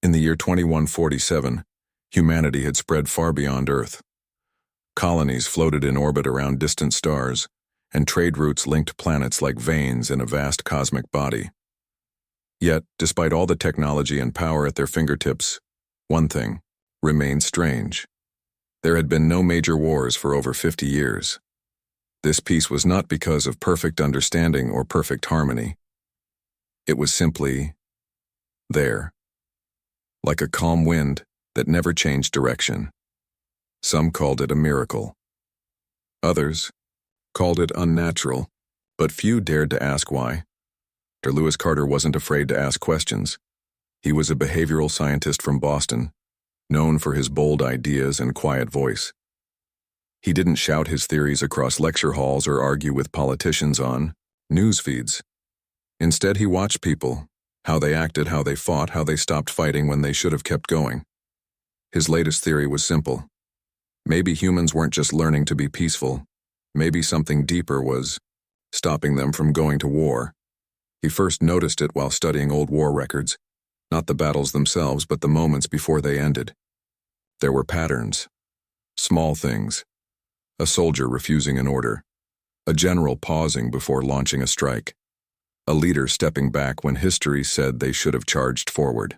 In the year 2147, humanity had spread far beyond Earth. Colonies floated in orbit around distant stars, and trade routes linked planets like veins in a vast cosmic body. Yet, despite all the technology and power at their fingertips, one thing remained strange. There had been no major wars for over 50 years. This peace was not because of perfect understanding or perfect harmony. It was simply there, like a calm wind that never changed direction. Some called it a miracle. Others called it unnatural, but few dared to ask why. Dr. Lewis Carter wasn't afraid to ask questions. He was a behavioral scientist from Boston, known for his bold ideas and quiet voice. He didn't shout his theories across lecture halls or argue with politicians on news feeds. Instead, he watched people, how they acted, how they fought, how they stopped fighting when they should have kept going. His latest theory was simple. Maybe humans weren't just learning to be peaceful. Maybe something deeper was stopping them from going to war. He first noticed it while studying old war records, not the battles themselves, but the moments before they ended. There were patterns, small things, a soldier refusing an order, a general pausing before launching a strike, a leader stepping back when history said they should have charged forward.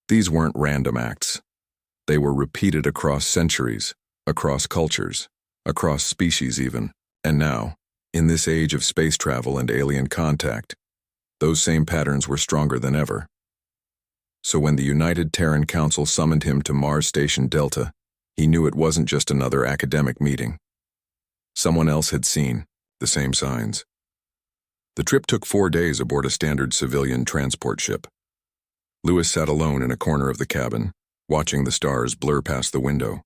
These weren't random acts. They were repeated across centuries, across cultures, across species even, and now, in this age of space travel and alien contact, those same patterns were stronger than ever. So when the United Terran Council summoned him to Mars Station Delta, he knew it wasn't just another academic meeting. Someone else had seen the same signs. The trip took 4 days aboard a standard civilian transport ship. Lewis sat alone in a corner of the cabin, watching the stars blur past the window.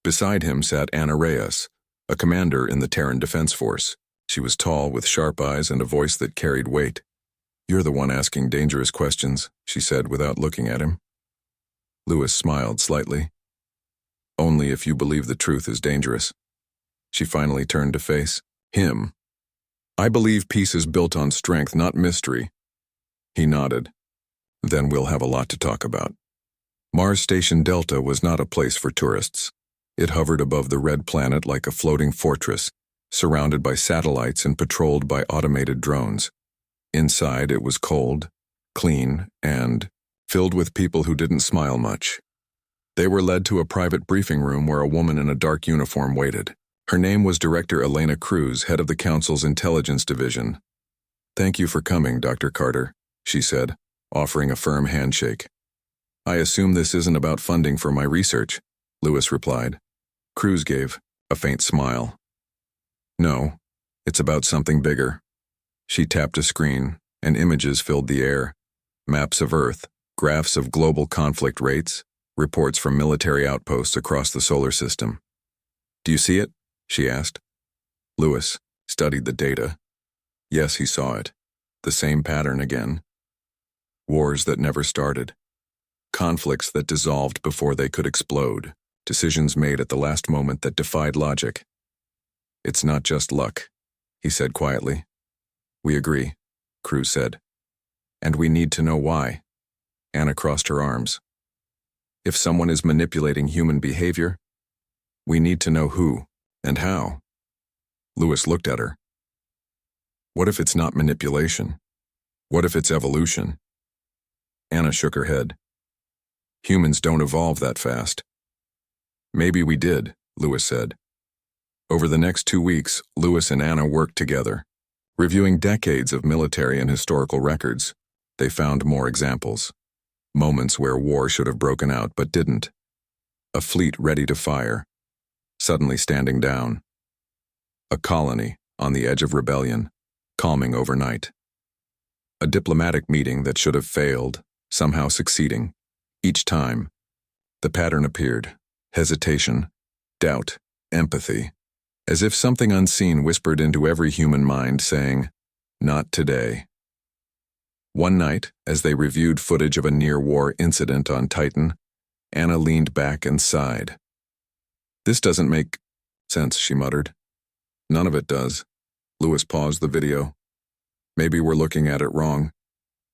Beside him sat Anna Reyes, a commander in the Terran Defense Force. She was tall, with sharp eyes and a voice that carried weight. "You're the one asking dangerous questions," she said without looking at him. Lewis smiled slightly. "Only if you believe the truth is dangerous." She finally turned to face him. "I believe peace is built on strength, not mystery." He nodded. "Then we'll have a lot to talk about." Mars Station Delta was not a place for tourists. It hovered above the red planet like a floating fortress, surrounded by satellites and patrolled by automated drones. Inside, it was cold, clean, and filled with people who didn't smile much. They were led to a private briefing room where a woman in a dark uniform waited. Her name was Director Elena Cruz, head of the Council's Intelligence Division. "Thank you for coming, Dr. Carter," she said, offering a firm handshake. "I assume this isn't about funding for my research," Lewis replied. Cruz gave a faint smile. "No, it's about something bigger." She tapped a screen, and images filled the air. Maps of Earth, graphs of global conflict rates, reports from military outposts across the solar system. "Do you see it?" she asked. Lewis studied the data. Yes, he saw it. The same pattern again. Wars that never started. Conflicts that dissolved before they could explode. Decisions made at the last moment that defied logic. "It's not just luck," he said quietly. "We agree," Cruz said. "And we need to know why." Anna crossed her arms. "If someone is manipulating human behavior, we need to know who and how." Lewis looked at her. "What if it's not manipulation? What if it's evolution?" Anna shook her head. "Humans don't evolve that fast." "Maybe we did," Lewis said. Over the next 2 weeks, Lewis and Anna worked together. Reviewing decades of military and historical records, they found more examples. Moments where war should have broken out but didn't. A fleet ready to fire, suddenly standing down. A colony on the edge of rebellion, calming overnight. A diplomatic meeting that should have failed, somehow succeeding. Each time, the pattern appeared. Hesitation, doubt, empathy. As if something unseen whispered into every human mind, saying, "Not today." One night, as they reviewed footage of a near-war incident on Titan, Anna leaned back and sighed. "This doesn't make sense," she muttered. "None of it does." Lewis paused the video. "Maybe we're looking at it wrong.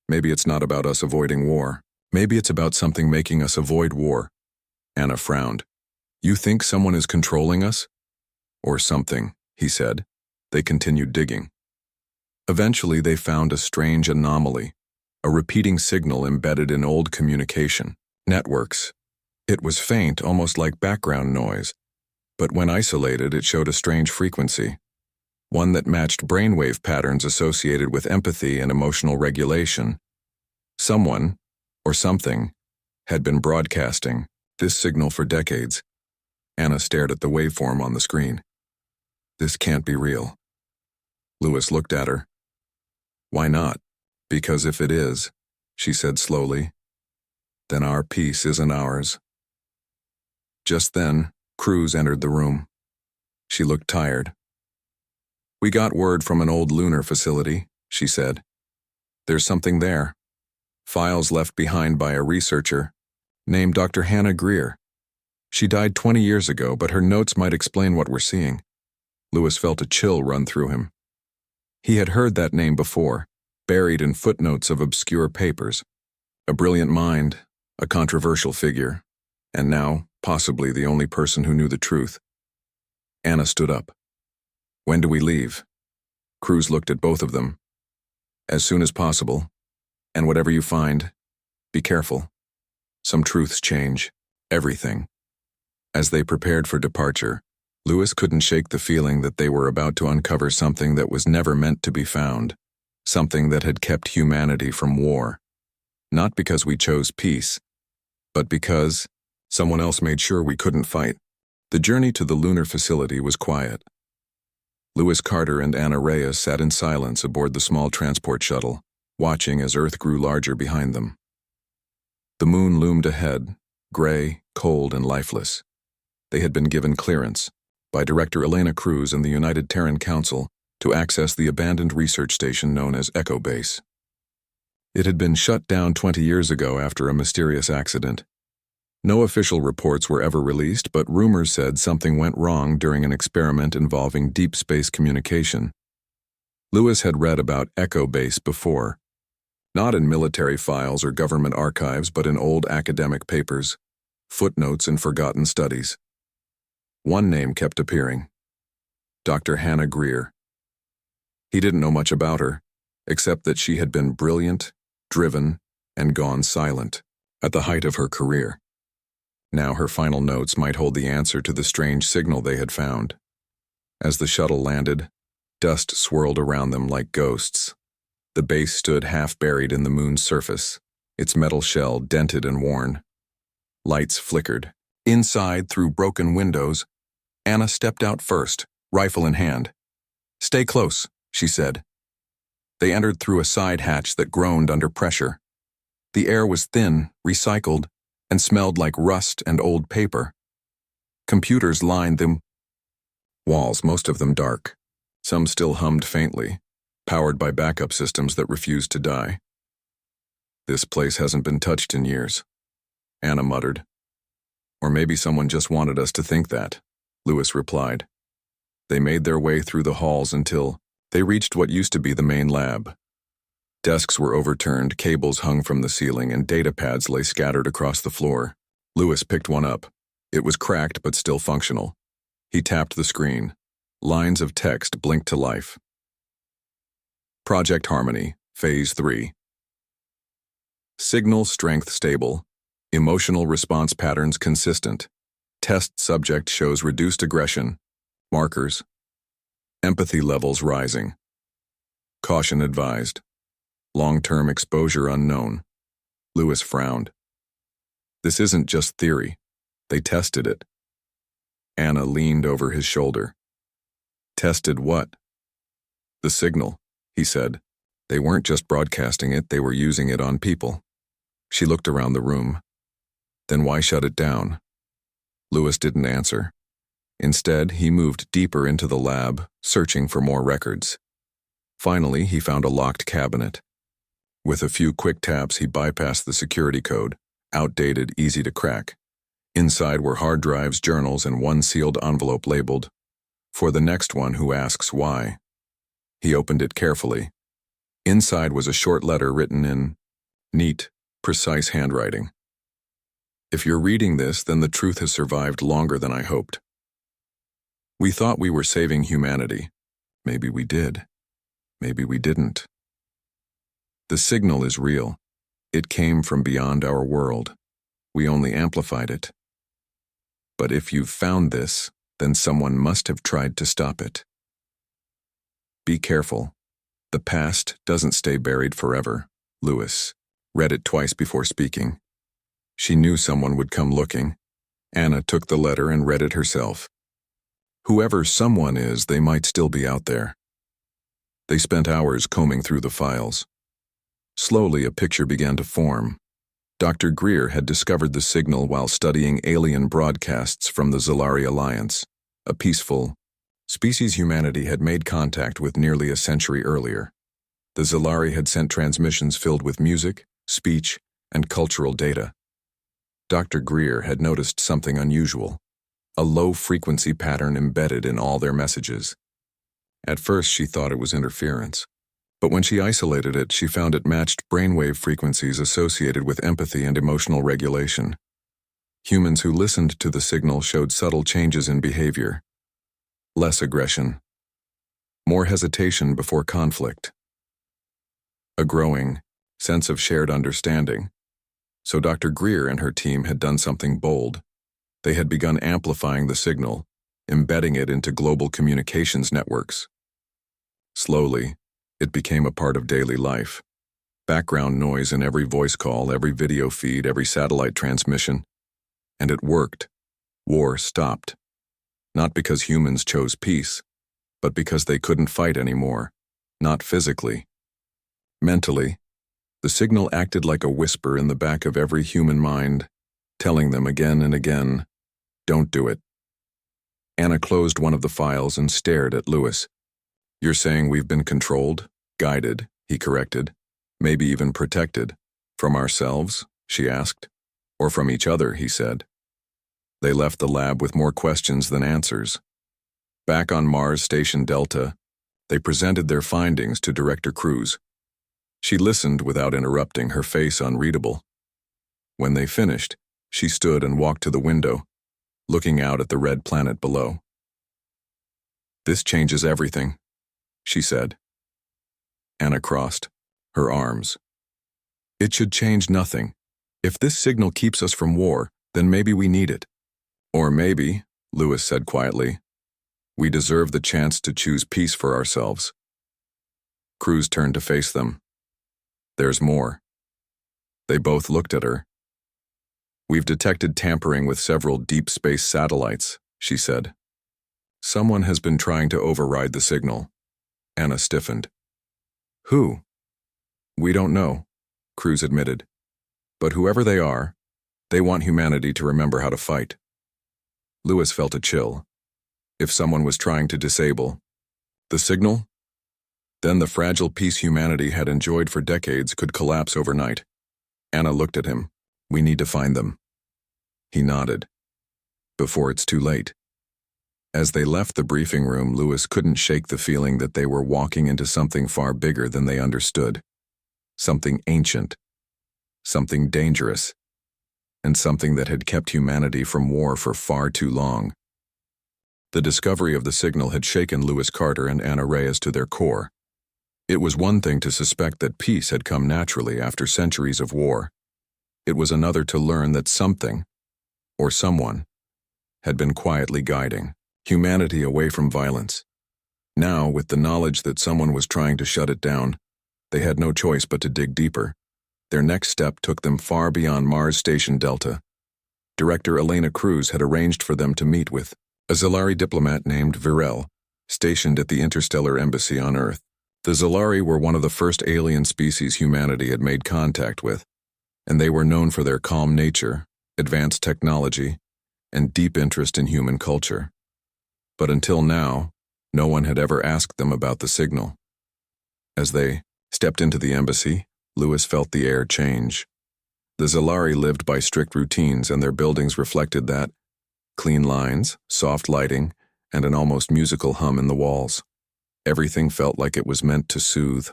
Maybe it's not about us avoiding war. Maybe it's about something making us avoid war. Anna frowned. You think someone is controlling us? Or something, he said. They continued digging. Eventually, they found a strange anomaly, a repeating signal embedded in old communication networks. It was faint, almost like background noise, but when isolated, it showed a strange frequency, one that matched brainwave patterns associated with empathy and emotional regulation. Someone, or something, had been broadcasting this signal for decades. Anna stared at the waveform on the screen. This can't be real. Lewis looked at her. Why not? Because if it is, she said slowly, then our peace isn't ours. Just then, Cruz entered the room. She looked tired. We got word from an old lunar facility, she said. There's something there. Files left behind by a researcher named Dr. Hannah Greer. She died 20 years ago, but her notes might explain what we're seeing. Lewis felt a chill run through him. He had heard that name before, buried in footnotes of obscure papers. A brilliant mind, a controversial figure, and now, possibly the only person who knew the truth. Anna stood up. When do we leave? Cruz looked at both of them. As soon as possible. And whatever you find, be careful. Some truths change everything. As they prepared for departure, Lewis couldn't shake the feeling that they were about to uncover something that was never meant to be found, something that had kept humanity from war. Not because we chose peace, but because someone else made sure we couldn't fight. The journey to the lunar facility was quiet. Lewis Carter and Anna Reyes sat in silence aboard the small transport shuttle, watching as Earth grew larger behind them. The moon loomed ahead, gray, cold, and lifeless. They had been given clearance by Director Elena Cruz and the United Terran Council to access the abandoned research station known as Echo Base. It had been shut down 20 years ago after a mysterious accident. No official reports were ever released, but rumors said something went wrong during an experiment involving deep space communication. Lewis had read about Echo Base before, not in military files or government archives, but in old academic papers, footnotes, and forgotten studies. One name kept appearing: Dr. Hannah Greer. He didn't know much about her, except that she had been brilliant, driven, and gone silent at the height of her career. Now her final notes might hold the answer to the strange signal they had found. As the shuttle landed, dust swirled around them like ghosts. The base stood half buried in the moon's surface, its metal shell dented and worn. Lights flickered. Inside, through broken windows, Anna stepped out first, rifle in hand. "Stay close," she said. They entered through a side hatch that groaned under pressure. The air was thin, recycled, and smelled like rust and old paper. Computers lined the walls, most of them dark. Some still hummed faintly, powered by backup systems that refused to die. "This place hasn't been touched in years," Anna muttered. "Or maybe someone just wanted us to think that," Lewis replied. They made their way through the halls until they reached what used to be the main lab. Desks were overturned, cables hung from the ceiling, and data pads lay scattered across the floor. Lewis picked one up. It was cracked but still functional. He tapped the screen. Lines of text blinked to life. Project Harmony, Phase 3. Signal strength stable. Emotional response patterns consistent. Test subject shows reduced aggression. Markers. Empathy levels rising. Caution advised. Long-term exposure unknown. Lewis frowned. This isn't just theory. They tested it. Anna leaned over his shoulder. Tested what? The signal, he said. They weren't just broadcasting it, they were using it on people. She looked around the room. Then why shut it down? Lewis didn't answer. Instead, he moved deeper into the lab, searching for more records. Finally, he found a locked cabinet. With a few quick taps, he bypassed the security code, outdated, easy to crack. Inside were hard drives, journals, and one sealed envelope labeled, "For the next one who asks why." He opened it carefully. Inside was a short letter written in neat, precise handwriting. If you're reading this, then the truth has survived longer than I hoped. We thought we were saving humanity. Maybe we did. Maybe we didn't. The signal is real. It came from beyond our world. We only amplified it. But if you've found this, then someone must have tried to stop it. Be careful. The past doesn't stay buried forever. Lewis read it twice before speaking. She knew someone would come looking. Anna took the letter and read it herself. Whoever someone is, they might still be out there. They spent hours combing through the files. Slowly, a picture began to form. Dr. Greer had discovered the signal while studying alien broadcasts from the Zalari Alliance, a peaceful species humanity had made contact with nearly a century earlier. The Zalari had sent transmissions filled with music, speech, and cultural data. Dr. Greer had noticed something unusual, a low-frequency pattern embedded in all their messages. At first, she thought it was interference, but when she isolated it, she found it matched brainwave frequencies associated with empathy and emotional regulation. Humans who listened to the signal showed subtle changes in behavior. Less aggression. More hesitation before conflict. A growing sense of shared understanding. So Dr. Greer and her team had done something bold. They had begun amplifying the signal, embedding it into global communications networks. Slowly, it became a part of daily life. Background noise in every voice call, every video feed, every satellite transmission. And it worked. War stopped. Not because humans chose peace, but because they couldn't fight anymore. Not physically. Mentally, the signal acted like a whisper in the back of every human mind, telling them again and again, "Don't do it." Anna closed one of the files and stared at Lewis. "You're saying we've been controlled, guided," he corrected, "maybe even protected. From ourselves?" she asked. "Or from each other," he said. They left the lab with more questions than answers. Back on Mars Station Delta, they presented their findings to Director Cruz. She listened without interrupting, her face unreadable. When they finished, she stood and walked to the window, looking out at the red planet below. "This changes everything," she said. Anna crossed her arms. "It should change nothing. If this signal keeps us from war, then maybe we need it. Or maybe," Lewis said quietly, "we deserve the chance to choose peace for ourselves." Cruz turned to face them. "There's more." They both looked at her. "We've detected tampering with several deep space satellites," she said. "Someone has been trying to override the signal." Anna stiffened. "Who?" "We don't know," Cruz admitted. "But whoever they are, they want humanity to remember how to fight." Lewis felt a chill. If someone was trying to disable the signal, then the fragile peace humanity had enjoyed for decades could collapse overnight. Anna looked at him. "We need to find them." He nodded. "Before it's too late." As they left the briefing room, Lewis couldn't shake the feeling that they were walking into something far bigger than they understood. Something ancient. Something dangerous. And something that had kept humanity from war for far too long. The discovery of the signal had shaken Lewis Carter and Anna Reyes to their core. It was one thing to suspect that peace had come naturally after centuries of war. It was another to learn that something, or someone, had been quietly guiding humanity away from violence. Now, with the knowledge that someone was trying to shut it down, they had no choice but to dig deeper. Their next step took them far beyond Mars Station Delta. Director Elena Cruz had arranged for them to meet with a Zalari diplomat named Virel, stationed at the Interstellar Embassy on Earth. The Zalari were one of the first alien species humanity had made contact with, and they were known for their calm nature, advanced technology, and deep interest in human culture. But until now, no one had ever asked them about the signal. As they stepped into the embassy, Lewis felt the air change. The Zalari lived by strict routines, and their buildings reflected that. Clean lines, soft lighting, and an almost musical hum in the walls. Everything felt like it was meant to soothe.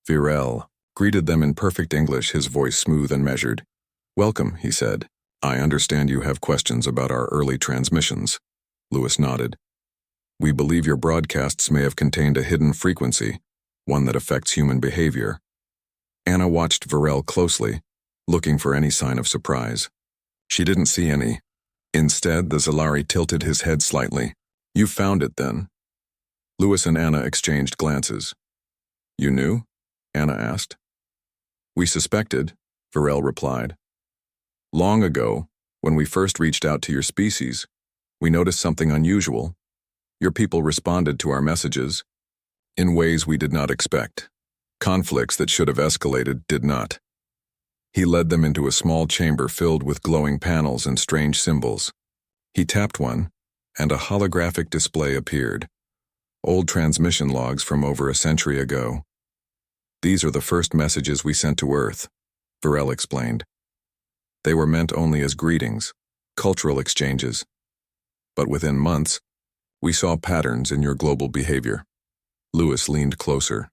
Virel greeted them in perfect English, his voice smooth and measured. "Welcome," he said. "I understand you have questions about our early transmissions." Lewis nodded. "We believe your broadcasts may have contained a hidden frequency, one that affects human behavior." Anna watched Varel closely, looking for any sign of surprise. She didn't see any. Instead, the Zalari tilted his head slightly. "You found it, then?" Lewis and Anna exchanged glances. "You knew?" Anna asked. "We suspected," Varel replied. "Long ago, when we first reached out to your species, we noticed something unusual. Your people responded to our messages in ways we did not expect. Conflicts that should have escalated did not." He led them into a small chamber filled with glowing panels and strange symbols. He tapped one, and a holographic display appeared. Old transmission logs from over a century ago. "These are the first messages we sent to Earth," Varel explained. "They were meant only as greetings, cultural exchanges. But within months, we saw patterns in your global behavior." Lewis leaned closer.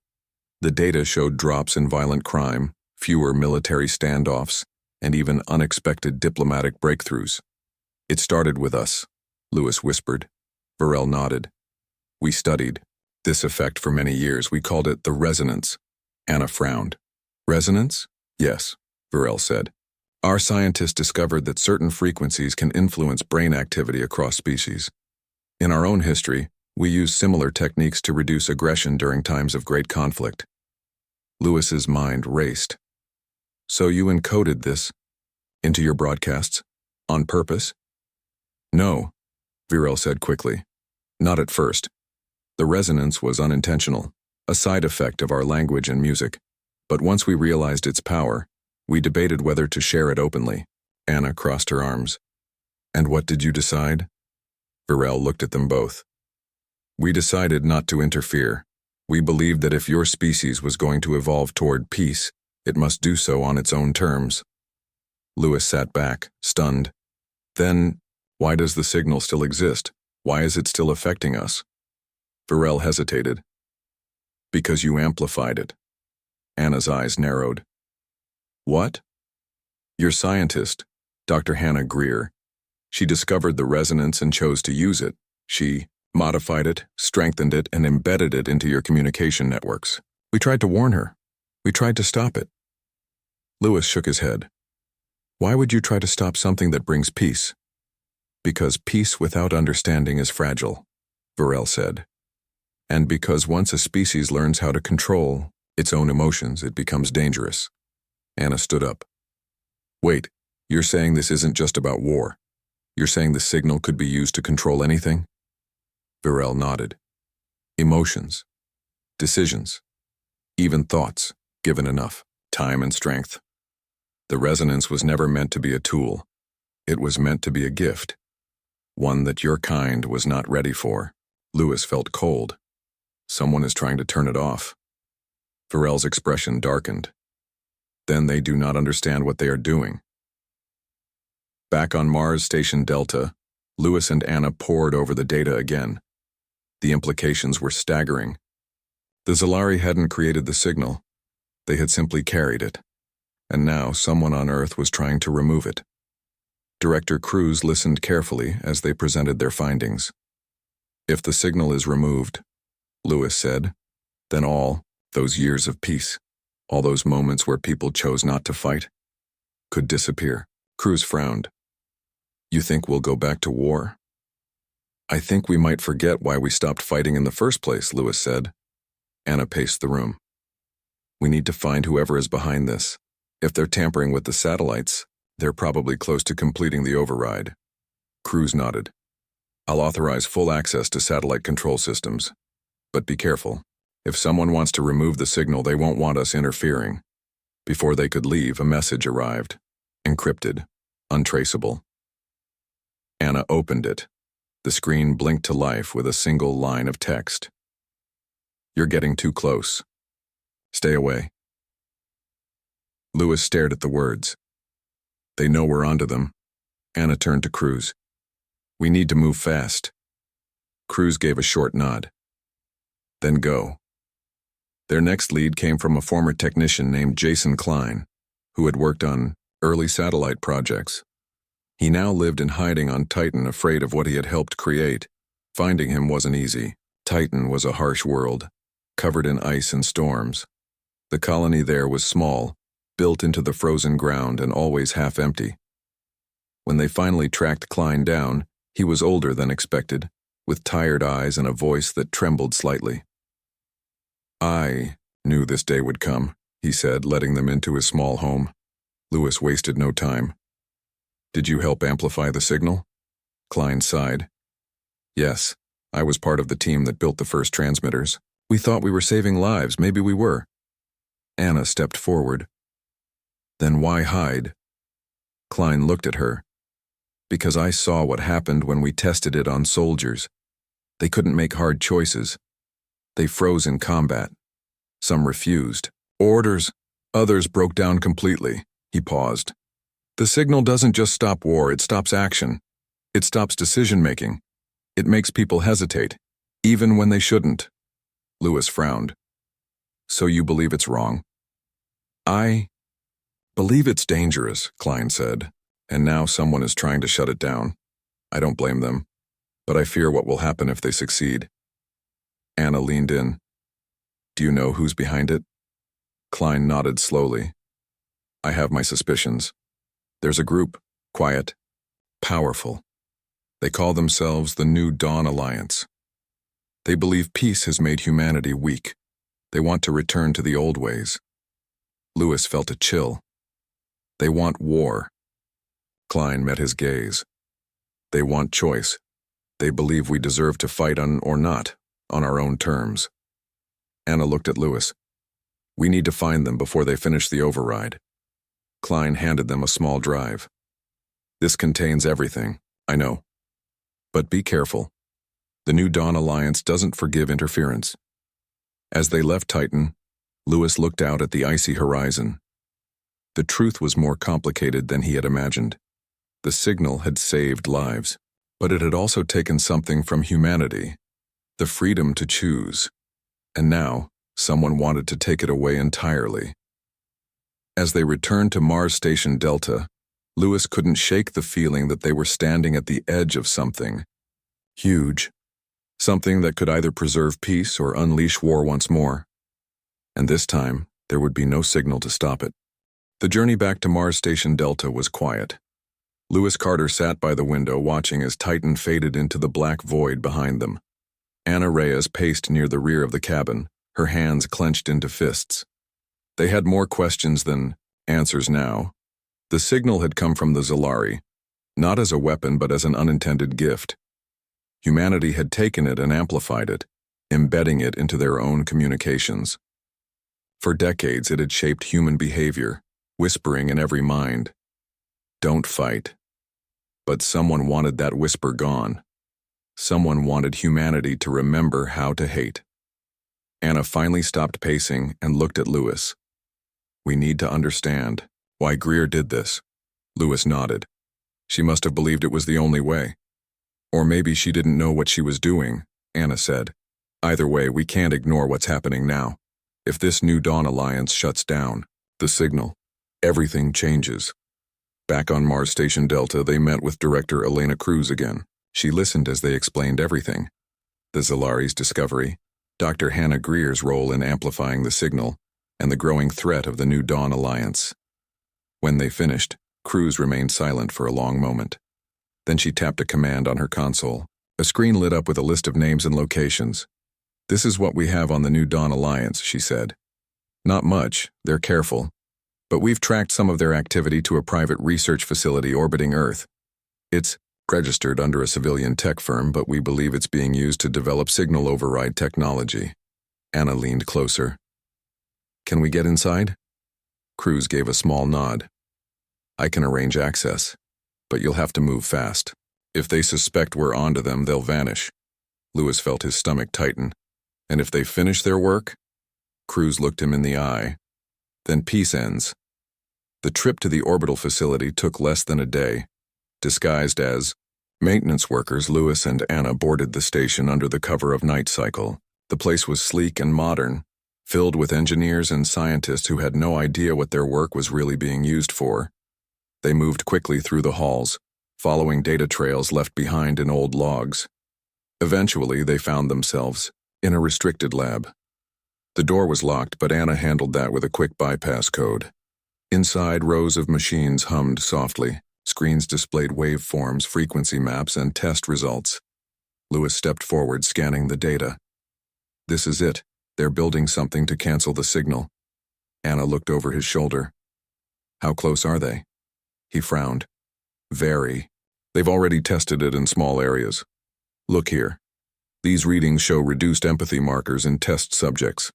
The data showed drops in violent crime, fewer military standoffs, and even unexpected diplomatic breakthroughs. "It started with us," Lewis whispered. Varel nodded. "We studied this effect for many years. We called it the resonance." Anna frowned. "Resonance?" "Yes," Varel said. "Our scientists discovered that certain frequencies can influence brain activity across species. In our own history, we used similar techniques to reduce aggression during times of great conflict." Lewis's mind raced. "So you encoded this into your broadcasts? On purpose?" "No," Varel said quickly. "Not at first. The resonance was unintentional, a side effect of our language and music. But once we realized its power, we debated whether to share it openly." Anna crossed her arms. "And what did you decide?" Varel looked at them both. "We decided not to interfere. We believed that if your species was going to evolve toward peace, it must do so on its own terms." Lewis sat back, stunned. "Then, why does the signal still exist? Why is it still affecting us?" Varel hesitated. "Because you amplified it." Anna's eyes narrowed. "What?" "Your scientist, Dr. Hannah Greer. She discovered the resonance and chose to use it. She modified it, strengthened it, and embedded it into your communication networks. We tried to warn her. We tried to stop it." Lewis shook his head. "Why would you try to stop something that brings peace?" "Because peace without understanding is fragile," Varel said. "And because once a species learns how to control its own emotions, it becomes dangerous." Anna stood up. "Wait, you're saying this isn't just about war? You're saying the signal could be used to control anything?" Varel nodded. "Emotions, decisions, even thoughts, given enough time and strength. The resonance was never meant to be a tool. It was meant to be a gift, one that your kind was not ready for." Lewis felt cold. Someone is trying to turn it off. Varel's expression darkened. "Then they do not understand what they are doing." Back on Mars Station Delta, Lewis and Anna pored over the data again. The implications were staggering. The Zalari hadn't created the signal. They had simply carried it. And now someone on Earth was trying to remove it. Director Cruz listened carefully as they presented their findings. "If the signal is removed," Lewis said, "then all those years of peace, all those moments where people chose not to fight, could disappear." Cruz frowned. "You think we'll go back to war?" "I think we might forget why we stopped fighting in the first place," Lewis said. Anna paced the room. "We need to find whoever is behind this. If they're tampering with the satellites, they're probably close to completing the override." Cruz nodded. "I'll authorize full access to satellite control systems. But be careful. If someone wants to remove the signal, they won't want us interfering." Before they could leave, a message arrived. Encrypted. Untraceable. Anna opened it. The screen blinked to life with a single line of text. "You're getting too close. Stay away." Lewis stared at the words. "They know we're onto them." Anna turned to Cruz. "We need to move fast." Cruz gave a short nod. "Then go." Their next lead came from a former technician named Jason Klein, who had worked on early satellite projects. He now lived in hiding on Titan, afraid of what he had helped create. Finding him wasn't easy. Titan was a harsh world, covered in ice and storms. The colony there was small, built into the frozen ground and always half empty. When they finally tracked Klein down, he was older than expected, with tired eyes and a voice that trembled slightly. "I knew this day would come," he said, letting them into his small home. Lewis wasted no time. "Did you help amplify the signal?" Klein sighed. "Yes, I was part of the team that built the first transmitters. We thought we were saving lives, maybe we were." Anna stepped forward. "Then why hide?" Klein looked at her. "Because I saw what happened when we tested it on soldiers. They couldn't make hard choices. They froze in combat. Some refused. Orders. Others broke down completely." He paused. "The signal doesn't just stop war, it stops action. It stops decision-making. It makes people hesitate, even when they shouldn't." Lewis frowned. "So you believe it's wrong?" "I believe it's dangerous," Klein said, "and now someone is trying to shut it down. I don't blame them, but I fear what will happen if they succeed." Anna leaned in. "Do you know who's behind it?" Klein nodded slowly. "I have my suspicions. There's a group, quiet, powerful. They call themselves the New Dawn Alliance. They believe peace has made humanity weak. They want to return to the old ways." Lewis felt a chill. "They want war." Klein met his gaze. "They want choice. They believe we deserve to fight on or not, on our own terms." Anna looked at Lewis. "We need to find them before they finish the override." Klein handed them a small drive. "This contains everything, I know. But be careful. The New Dawn Alliance doesn't forgive interference." As they left Titan, Lewis looked out at the icy horizon. The truth was more complicated than he had imagined. The signal had saved lives, but it had also taken something from humanity, the freedom to choose. And now, someone wanted to take it away entirely. As they returned to Mars Station Delta, Lewis couldn't shake the feeling that they were standing at the edge of something huge, something that could either preserve peace or unleash war once more. And this time, there would be no signal to stop it. The journey back to Mars Station Delta was quiet. Lewis Carter sat by the window watching as Titan faded into the black void behind them. Anna Reyes paced near the rear of the cabin, her hands clenched into fists. They had more questions than answers now. The signal had come from the Zolari, not as a weapon but as an unintended gift. Humanity had taken it and amplified it, embedding it into their own communications. For decades it had shaped human behavior, whispering in every mind, "Don't fight." But someone wanted that whisper gone. Someone wanted humanity to remember how to hate. Anna finally stopped pacing and looked at Lewis. "We need to understand why Greer did this." Lewis nodded. "She must have believed it was the only way. Or maybe she didn't know what she was doing," Anna said. "Either way, we can't ignore what's happening now. If this New Dawn Alliance shuts down the signal, everything changes." Back on Mars Station Delta, they met with Director Elena Cruz again. She listened as they explained everything. The Zolari's discovery, Dr. Hannah Greer's role in amplifying the signal, and the growing threat of the New Dawn Alliance. When they finished, Cruz remained silent for a long moment. Then she tapped a command on her console. A screen lit up with a list of names and locations. "This is what we have on the New Dawn Alliance," she said. "Not much, they're careful. But we've tracked some of their activity to a private research facility orbiting Earth. It's registered under a civilian tech firm, but we believe it's being used to develop signal override technology." Anna leaned closer. "Can we get inside?" Cruz gave a small nod. "I can arrange access, but you'll have to move fast. If they suspect we're onto them, they'll vanish." Lewis felt his stomach tighten. "And if they finish their work?" Cruz looked him in the eye. "Then peace ends." The trip to the orbital facility took less than a day. Disguised as maintenance workers, Lewis and Anna boarded the station under the cover of night cycle. The place was sleek and modern, filled with engineers and scientists who had no idea what their work was really being used for. They moved quickly through the halls, following data trails left behind in old logs. Eventually, they found themselves in a restricted lab. The door was locked, but Anna handled that with a quick bypass code. Inside, rows of machines hummed softly. Screens displayed waveforms, frequency maps, and test results. Lewis stepped forward, scanning the data. This is it. They're building something to cancel the signal. Anna looked over his shoulder. How close are they? He frowned. Very. They've already tested it in small areas. Look here. These readings show reduced empathy markers in test subjects.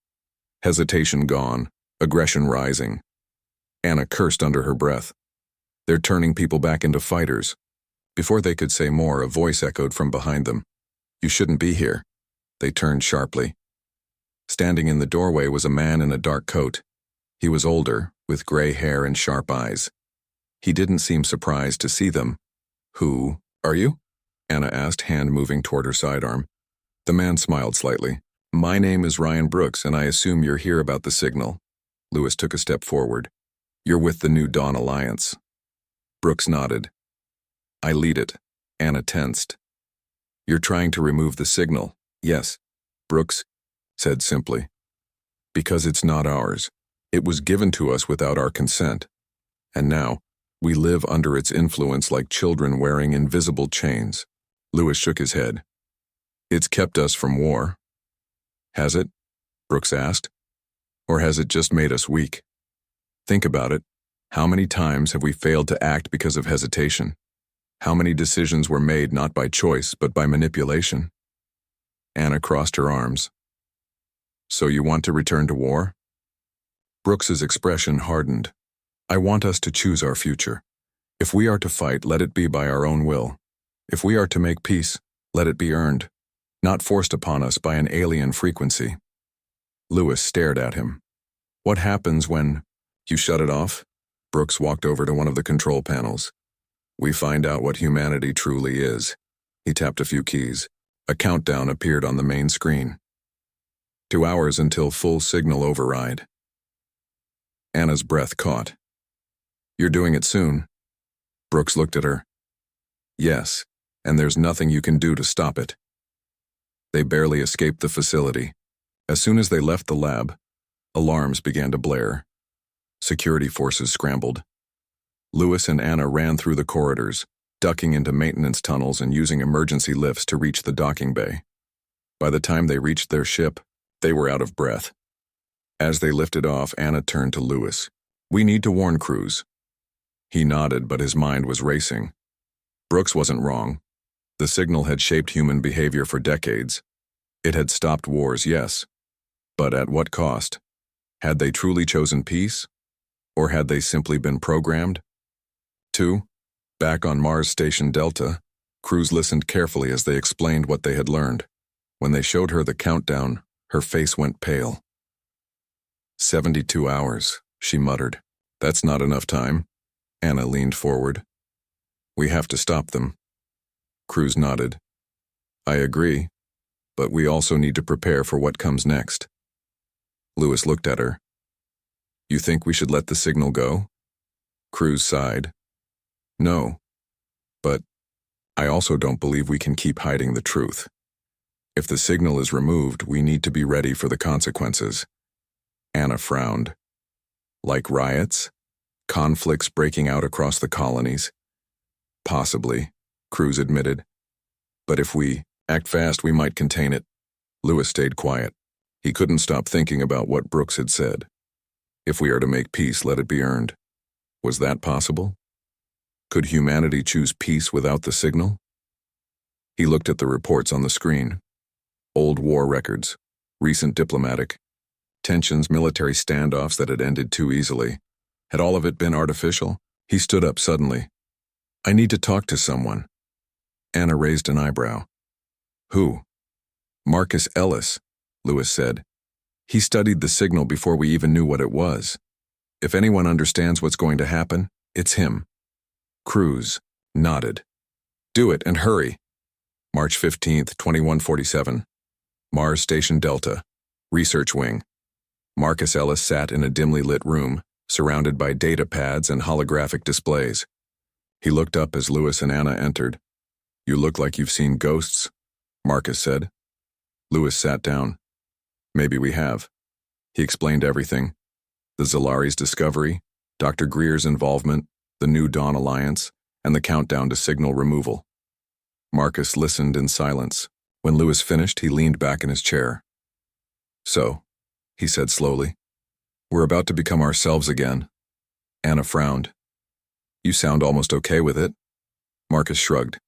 Hesitation gone, aggression rising. Anna cursed under her breath. They're turning people back into fighters. Before they could say more, a voice echoed from behind them. You shouldn't be here. They turned sharply. Standing in the doorway was a man in a dark coat. He was older, with gray hair and sharp eyes. He didn't seem surprised to see them. Who are you? Anna asked, hand moving toward her sidearm. The man smiled slightly. My name is Ryan Brooks, and I assume you're here about the signal. Lewis took a step forward. You're with the New Dawn Alliance. Brooks nodded. I lead it. Anna tensed. You're trying to remove the signal. Yes, Brooks said simply. Because it's not ours. It was given to us without our consent. And now, we live under its influence like children wearing invisible chains. Lewis shook his head. It's kept us from war. Has it? Brooks asked. Or has it just made us weak? Think about it. How many times have we failed to act because of hesitation? How many decisions were made not by choice, but by manipulation? Anna crossed her arms. So you want to return to war? Brooks's expression hardened. I want us to choose our future. If we are to fight, let it be by our own will. If we are to make peace, let it be earned, not forced upon us by an alien frequency. Lewis stared at him. What happens when you shut it off? Brooks walked over to one of the control panels. We find out what humanity truly is. He tapped a few keys. A countdown appeared on the main screen. 2 hours until full signal override. Anna's breath caught. You're doing it soon. Brooks looked at her. Yes, and there's nothing you can do to stop it. They barely escaped the facility. As soon as they left the lab, alarms began to blare. Security forces scrambled. Lewis and Anna ran through the corridors, ducking into maintenance tunnels and using emergency lifts to reach the docking bay. By the time they reached their ship, they were out of breath. As they lifted off, Anna turned to Lewis. We need to warn crews. He nodded, but his mind was racing. Brooks wasn't wrong. The signal had shaped human behavior for decades. It had stopped wars, yes. But at what cost? Had they truly chosen peace? Or had they simply been programmed? 2. Back on Mars Station Delta, crews listened carefully as they explained what they had learned. When they showed her the countdown, her face went pale. 72 hours, she muttered. That's not enough time. Anna leaned forward. We have to stop them. Crews nodded. I agree, but we also need to prepare for what comes next. Lewis looked at her. You think we should let the signal go? Crews sighed. No, but I also don't believe we can keep hiding the truth. If the signal is removed, we need to be ready for the consequences. Anna frowned. Like riots? Conflicts breaking out across the colonies? Possibly, Crews admitted. But if we act fast, we might contain it. Lewis stayed quiet. He couldn't stop thinking about what Brooks had said. If we are to make peace, let it be earned. Was that possible? Could humanity choose peace without the signal? He looked at the reports on the screen. Old war records, recent diplomatic tensions, military standoffs that had ended too easily. Had all of it been artificial? He stood up suddenly. I need to talk to someone. Anna raised an eyebrow. Who? Marcus Ellis, Lewis said. He studied the signal before we even knew what it was. If anyone understands what's going to happen, it's him. Crews nodded. Do it and hurry. March 15th, 2147. Mars Station Delta. Research Wing. Marcus Ellis sat in a dimly lit room, surrounded by data pads and holographic displays. He looked up as Lewis and Anna entered. "You look like you've seen ghosts," Marcus said. Lewis sat down. "Maybe we have." He explained everything. The Zalari's discovery, Dr. Greer's involvement, the New Dawn Alliance, and the countdown to signal removal. Marcus listened in silence. When Lewis finished, he leaned back in his chair. "So," he said slowly, "we're about to become ourselves again." Anna frowned. "You sound almost okay with it." Marcus shrugged.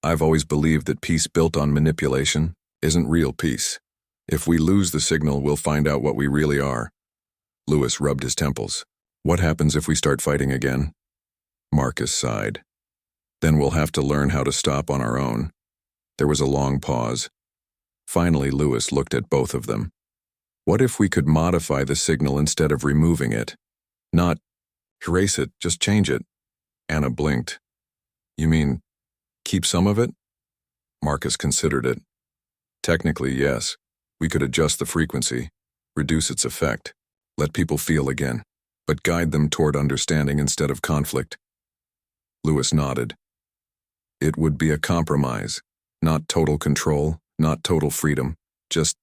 "I've always believed that peace built on manipulation isn't real peace. If we lose the signal, we'll find out what we really are." Lewis rubbed his temples. "What happens if we start fighting again?" Marcus sighed. "Then we'll have to learn how to stop on our own." There was a long pause. Finally, Lewis looked at both of them. "What if we could modify the signal instead of removing it? Not erase it, just change it." Anna blinked. "You mean keep some of it?" Marcus considered it. "Technically, yes. We could adjust the frequency, reduce its effect, let people feel again, but guide them toward understanding instead of conflict." Lewis nodded. "It would be a compromise. Not total control, not total freedom, just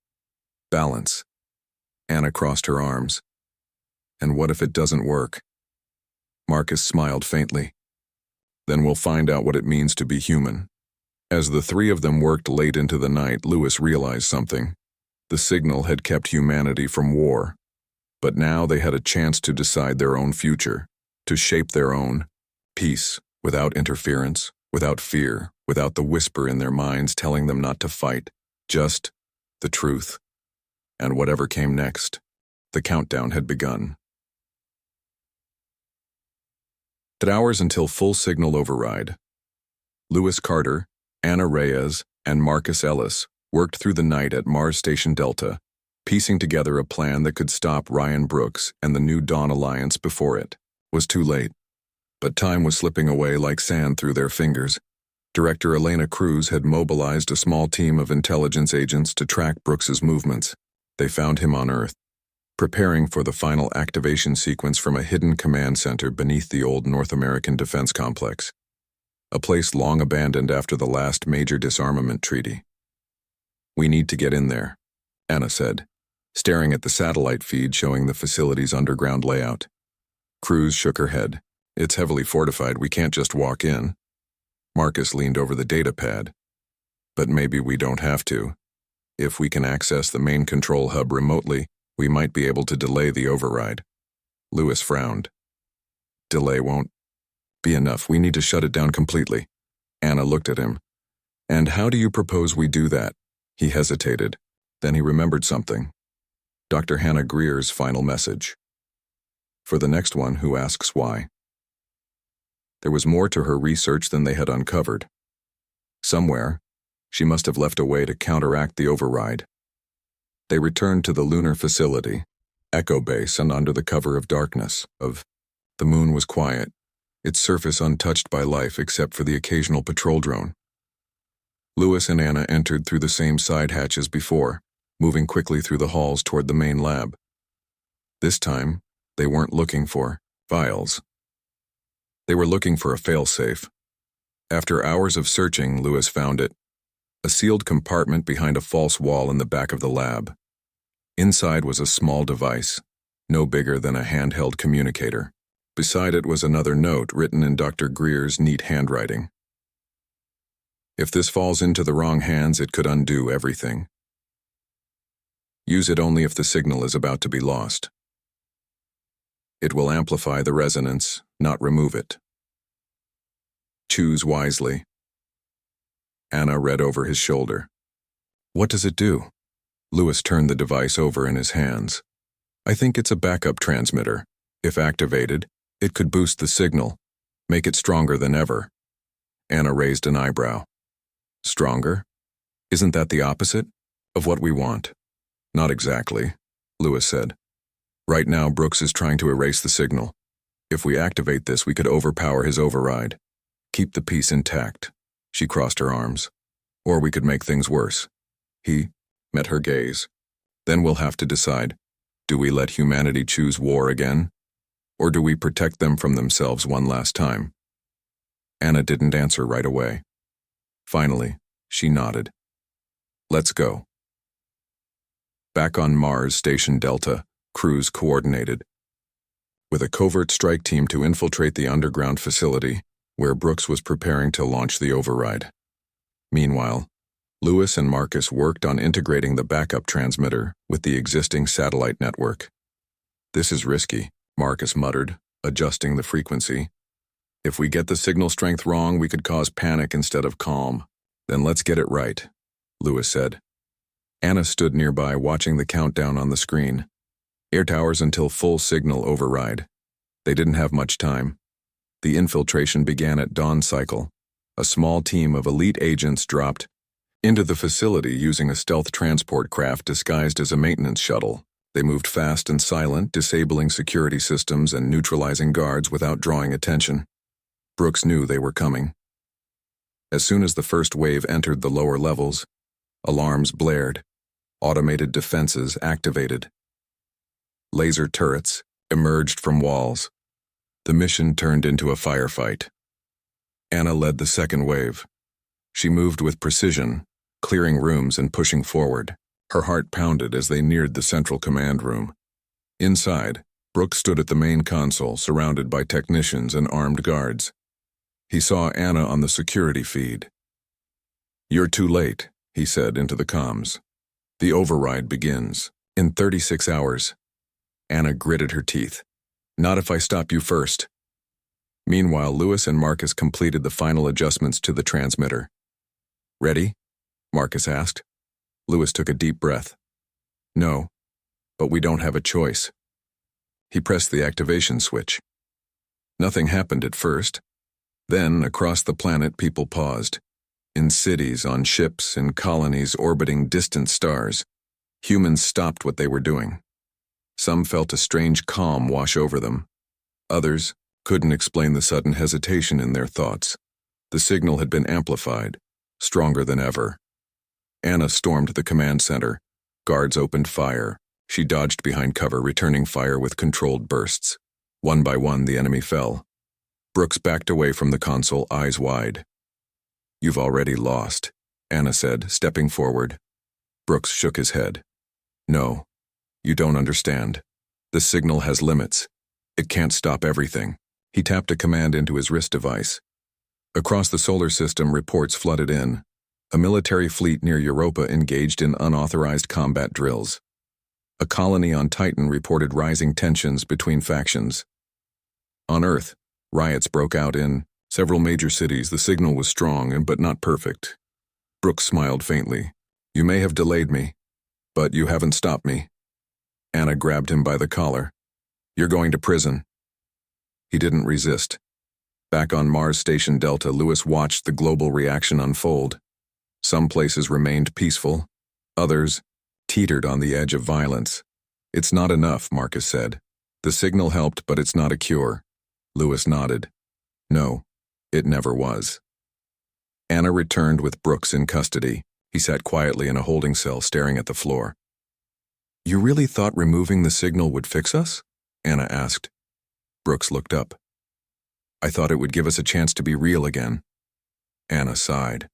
balance." Anna crossed her arms. "And what if it doesn't work?" Marcus smiled faintly. "Then we'll find out what it means to be human." As the three of them worked late into the night, Lewis realized something. The signal had kept humanity from war, but now they had a chance to decide their own future, to shape their own peace, without interference, without fear, without the whisper in their minds telling them not to fight, just the truth. And whatever came next, the countdown had begun. 8 hours until full signal override. Lewis Carter, Anna Reyes, and Marcus Ellis worked through the night at Mars Station Delta, piecing together a plan that could stop Ryan Brooks and the New Dawn Alliance before it was too late. But time was slipping away like sand through their fingers. Director Elena Cruz had mobilized a small team of intelligence agents to track Brooks's movements. They found him on Earth, preparing for the final activation sequence from a hidden command center beneath the old North American Defense Complex, a place long abandoned after the last major disarmament treaty. "We need to get in there," Anna said, staring at the satellite feed showing the facility's underground layout. Cruz shook her head. "It's heavily fortified, we can't just walk in." Marcus leaned over the data pad. "But maybe we don't have to. If we can access the main control hub remotely, we might be able to delay the override." Lewis frowned. "Delay won't be enough. We need to shut it down completely." Anna looked at him. "And how do you propose we do that?" He hesitated. Then he remembered something. Dr. Hannah Greer's final message. For the next one who asks why. There was more to her research than they had uncovered. Somewhere, she must have left a way to counteract the override. They returned to the lunar facility, Echo Base, and under the cover of darkness, the moon was quiet, its surface untouched by life except for the occasional patrol drone. Lewis and Anna entered through the same side hatch as before, moving quickly through the halls toward the main lab. This time, they weren't looking for files. They were looking for a failsafe. After hours of searching, Lewis found it. A sealed compartment behind a false wall in the back of the lab. Inside was a small device, no bigger than a handheld communicator. Beside it was another note written in Dr. Greer's neat handwriting. If this falls into the wrong hands, it could undo everything. Use it only if the signal is about to be lost. It will amplify the resonance, not remove it. Choose wisely. Anna read over his shoulder. What does it do? Lewis turned the device over in his hands. I think it's a backup transmitter. If activated, it could boost the signal, make it stronger than ever. Anna raised an eyebrow. Stronger? Isn't that the opposite of what we want? Not exactly, Lewis said. Right now, Brooks is trying to erase the signal. If we activate this, we could overpower his override. Keep the peace intact. She crossed her arms. Or we could make things worse. He met her gaze. Then we'll have to decide. Do we let humanity choose war again? Or do we protect them from themselves one last time? Anna didn't answer right away. Finally, she nodded. Let's go. Back on Mars, Station Delta, crews coordinated. With a covert strike team to infiltrate the underground facility, where Brooks was preparing to launch the override. Meanwhile, Lewis and Marcus worked on integrating the backup transmitter with the existing satellite network. This is risky, Marcus muttered, adjusting the frequency. If we get the signal strength wrong, we could cause panic instead of calm. Then let's get it right, Lewis said. Anna stood nearby watching the countdown on the screen. 8 hours until full signal override. They didn't have much time. The infiltration began at dawn cycle. A small team of elite agents dropped into the facility using a stealth transport craft disguised as a maintenance shuttle. They moved fast and silent, disabling security systems and neutralizing guards without drawing attention. Brooks knew they were coming. As soon as the first wave entered the lower levels, alarms blared. Automated defenses activated. Laser turrets emerged from walls. The mission turned into a firefight. Anna led the second wave. She moved with precision, clearing rooms and pushing forward. Her heart pounded as they neared the central command room. Inside, Brooks stood at the main console, surrounded by technicians and armed guards. He saw Anna on the security feed. "You're too late," he said into the comms. "The override begins in 36 hours. Anna gritted her teeth. "Not if I stop you first." Meanwhile, Lewis and Marcus completed the final adjustments to the transmitter. "Ready?" Marcus asked. Lewis took a deep breath. "No, but we don't have a choice." He pressed the activation switch. Nothing happened at first. Then, across the planet, people paused. In cities, on ships, in colonies orbiting distant stars, humans stopped what they were doing. Some felt a strange calm wash over them. Others couldn't explain the sudden hesitation in their thoughts. The signal had been amplified, stronger than ever. Anna stormed the command center. Guards opened fire. She dodged behind cover, returning fire with controlled bursts. One by one, the enemy fell. Brooks backed away from the console, eyes wide. "You've already lost," Anna said, stepping forward. Brooks shook his head. "No, you don't understand. The signal has limits. It can't stop everything." He tapped a command into his wrist device. Across the solar system, reports flooded in. A military fleet near Europa engaged in unauthorized combat drills. A colony on Titan reported rising tensions between factions. On Earth, riots broke out in several major cities. The signal was strong, but not perfect. Brooks smiled faintly. "You may have delayed me, but you haven't stopped me." Anna grabbed him by the collar. "You're going to prison." He didn't resist. Back on Mars Station Delta, Lewis watched the global reaction unfold. Some places remained peaceful. Others teetered on the edge of violence. "It's not enough," Marcus said. "The signal helped, but it's not a cure." Lewis nodded. "No, it never was." Anna returned with Brooks in custody. He sat quietly in a holding cell, staring at the floor. "You really thought removing the signal would fix us?" Anna asked. Brooks looked up. "I thought it would give us a chance to be real again." Anna sighed.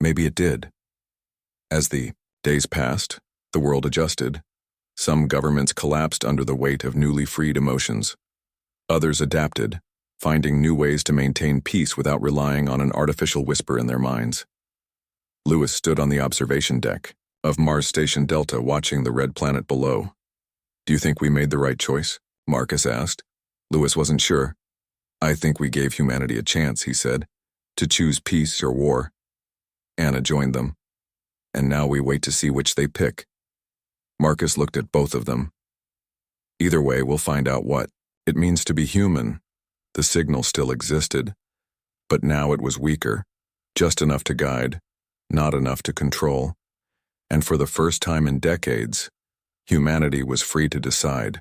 "Maybe it did." As the days passed, the world adjusted. Some governments collapsed under the weight of newly freed emotions. Others adapted, finding new ways to maintain peace without relying on an artificial whisper in their minds. Lewis stood on the observation deck of Mars Station Delta, watching the red planet below. "Do you think we made the right choice?" Marcus asked. Lewis wasn't sure. "I think we gave humanity a chance," he said, "to choose peace or war." Anna joined them. "And now we wait to see which they pick." Marcus looked at both of them. "Either way, we'll find out what it means to be human." The signal still existed, but now it was weaker, just enough to guide, not enough to control. And for the first time in decades, humanity was free to decide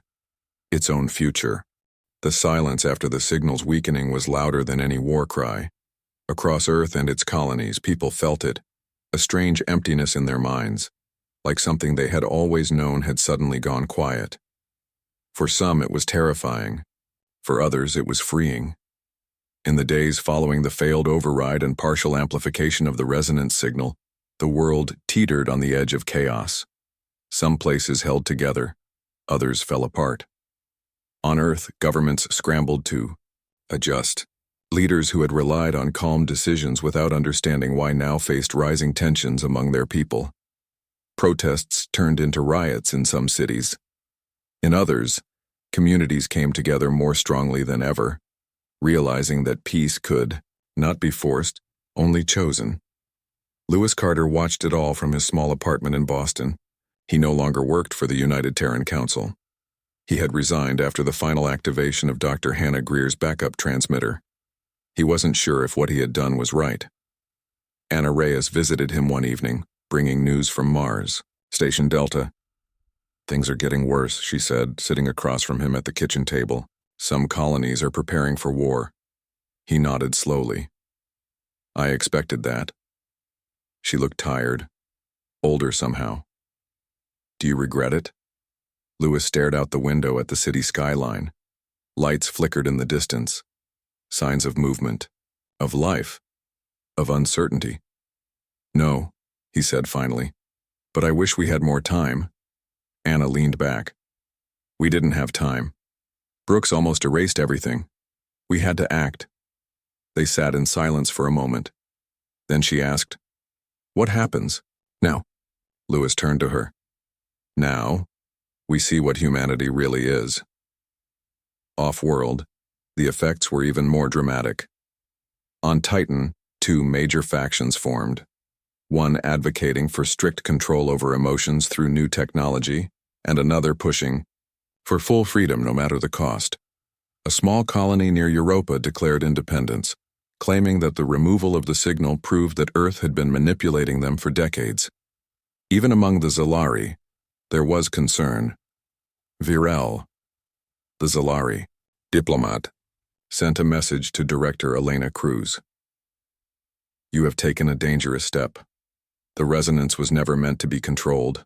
its own future. The silence after the signal's weakening was louder than any war cry. Across Earth and its colonies, people felt it, a strange emptiness in their minds. like something they had always known had suddenly gone quiet. For some, it was terrifying. For others, it was freeing. In the days following the failed override and partial amplification of the resonance signal, the world teetered on the edge of chaos. Some places held together, others fell apart. On Earth, governments scrambled to adjust. Leaders who had relied on calm decisions without understanding why now faced rising tensions among their people. Protests turned into riots in some cities. In others, communities came together more strongly than ever, realizing that peace could not be forced, only chosen. Lewis Carter watched it all from his small apartment in Boston. He no longer worked for the United Terran Council. He had resigned after the final activation of Dr. Hannah Greer's backup transmitter. He wasn't sure if what he had done was right. Anna Reyes visited him one evening, bringing news from Mars, Station Delta. "Things are getting worse," she said, sitting across from him at the kitchen table. "Some colonies are preparing for war." He nodded slowly. "I expected that." She looked tired, older somehow. "Do you regret it?" Lewis stared out the window at the city skyline. Lights flickered in the distance. Signs of movement, of life, of uncertainty. "No," he said finally, "but I wish we had more time." Anna leaned back. "We didn't have time. Brooks almost erased everything. We had to act." They sat in silence for a moment. Then she asked, "What happens now?" Lewis turned to her. "Now, we see what humanity really is." Off-world, the effects were even more dramatic. On Titan, two major factions formed, one advocating for strict control over emotions through new technology, and another pushing for full freedom no matter the cost. A small colony near Europa declared independence, claiming that the removal of the signal proved that Earth had been manipulating them for decades. Even among the Zalari, there was concern. Virel, the Zalari diplomat, sent a message to Director Elena Cruz. "You have taken a dangerous step. The resonance was never meant to be controlled.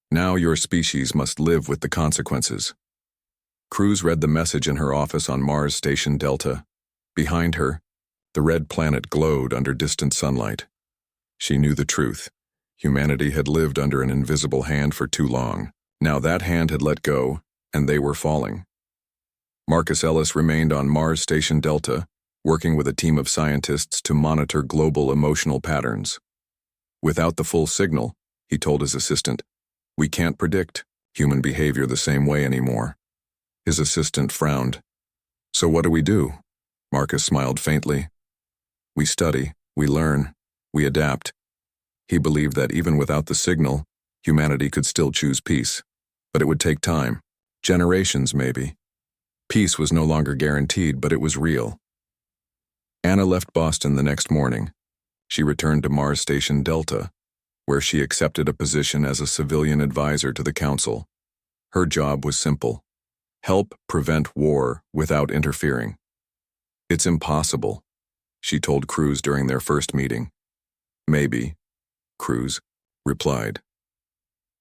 Now your species must live with the consequences." Cruz read the message in her office on Mars Station Delta. Behind her, the red planet glowed under distant sunlight. She knew the truth. Humanity had lived under an invisible hand for too long. Now that hand had let go, and they were falling. Marcus Ellis remained on Mars Station Delta, working with a team of scientists to monitor global emotional patterns. "Without the full signal," he told his assistant, "we can't predict human behavior the same way anymore." His assistant frowned. "So what do?" Marcus smiled faintly. "We study, we learn, we adapt." He believed that even without the signal, humanity could still choose peace. But it would take time. Generations, maybe. Peace was no longer guaranteed, but it was real. Anna left Boston the next morning. She returned to Mars Station Delta, where she accepted a position as a civilian advisor to the Council. Her job was simple: help prevent war without interfering. "It's impossible," she told Cruz during their first meeting. "Maybe," Cruz replied.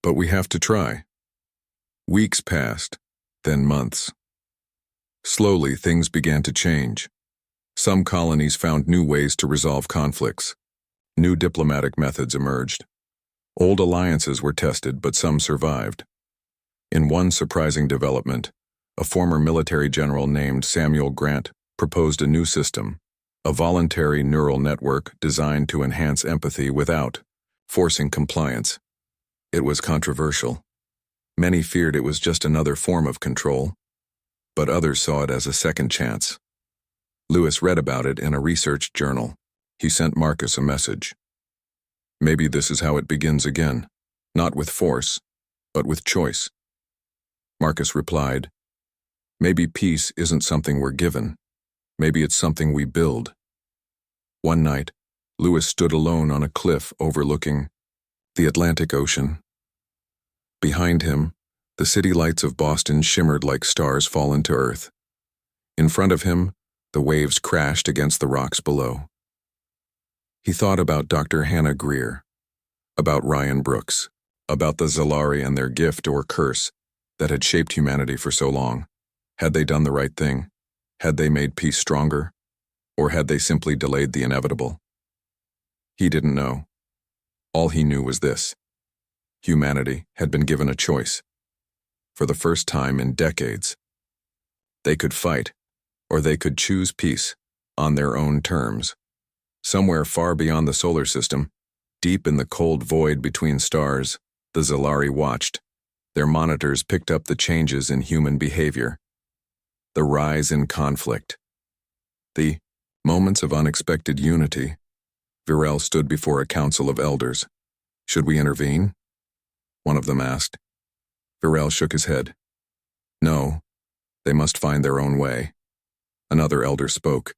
"But we have to try." Weeks passed, then months. Slowly, things began to change. Some colonies found new ways to resolve conflicts. New diplomatic methods emerged. Old alliances were tested, but some survived. In one surprising development, a former military general named Samuel Grant proposed a new system, a voluntary neural network designed to enhance empathy without forcing compliance. It was controversial. Many feared it was just another form of control, but others saw it as a second chance. Lewis read about it in a research journal. He sent Marcus a message. "Maybe this is how it begins again, not with force, but with choice." Marcus replied, "Maybe peace isn't something we're given. Maybe it's something we build." One night, Lewis stood alone on a cliff overlooking the Atlantic Ocean. Behind him, the city lights of Boston shimmered like stars fallen to earth. In front of him, the waves crashed against the rocks below. He thought about Dr. Hannah Greer, about Ryan Brooks, about the Zalari and their gift or curse that had shaped humanity for so long. Had they done the right thing? Had they made peace stronger? Or had they simply delayed the inevitable? He didn't know. All he knew was this: humanity had been given a choice. For the first time in decades. They could fight, or they could choose peace, on their own terms. Somewhere far beyond the solar system, deep in the cold void between stars, the Zalari watched. Their monitors picked up the changes in human behavior, the rise in conflict, the moments of unexpected unity. Virel stood before a council of elders. Should we intervene? One of them asked. Virel shook his head. No, they must find their own way. Another elder spoke.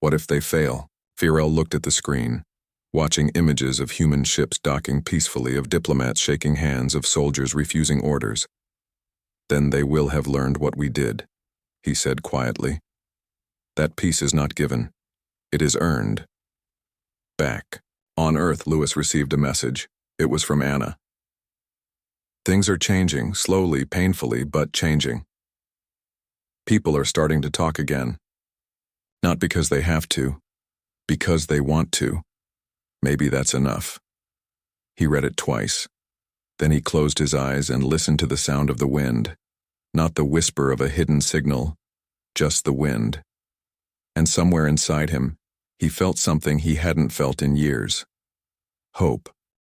What if they fail? Virel looked at the screen, watching images of human ships docking peacefully, of diplomats shaking hands, of soldiers refusing orders. Then they will have learned what we did, he said quietly. That peace is not given. It is earned. Back on Earth, Lewis received a message. It was from Anna. Things are changing, slowly, painfully, but changing. People are starting to talk again. Not because they have to, because they want to. Maybe that's enough. He read it twice. Then he closed his eyes and listened to the sound of the wind. Not the whisper of a hidden signal, just the wind. And somewhere inside him, he felt something he hadn't felt in years. Hope.